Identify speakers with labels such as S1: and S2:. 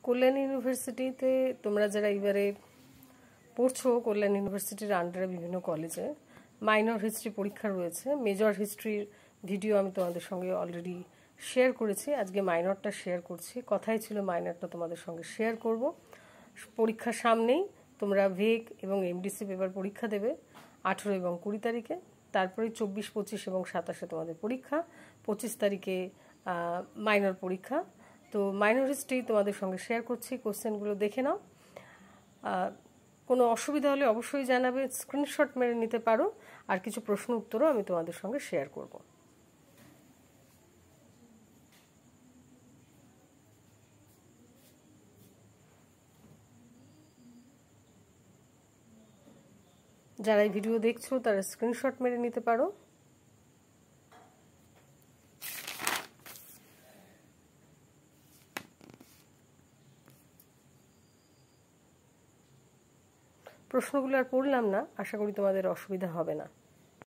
S1: কল্যাণ ইউনিভার্সিটিতে তোমরা যারা এবারে পড়ছো, কল্যাণ ইউনিভার্সিটির আন্ডারে বিভিন্ন কলেজে মাইনর হিস্ট্রি পরীক্ষা রয়েছে। মেজর হিস্ট্রির ভিডিও আমি তোমাদের সঙ্গে অলরেডি শেয়ার করেছি, আজকে মাইনরটা শেয়ার করছি। কথাই ছিল মাইনরটা তোমাদের সঙ্গে শেয়ার করব। পরীক্ষার সামনেই তোমরা ভেক এবং এমডিসি পেপার পরীক্ষা দেবে 18 এবং 20 তারিখে। তারপরে 24, 25 এবং 27-এ তোমাদের পরীক্ষা। 25 তারিখে মাইনর পরীক্ষা। তো মাইনর হিস্ট্রি তোমাদের সঙ্গে শেয়ার করছি, কোশ্চেনগুলো দেখে নাও। কোনো অসুবিধা হলে অবশ্যই জানাবে, স্ক্রিনশট মেরে নিতে পারো। আর কিছু প্রশ্ন উত্তরও আমি তোমাদের সঙ্গে শেয়ার করব। যারা এই ভিডিও দেখছো তারা স্ক্রিনশট মেরে নিতে পারো। প্রশ্নগুলো আর পড়লাম না, আশা করি তোমাদের অসুবিধা হবে না।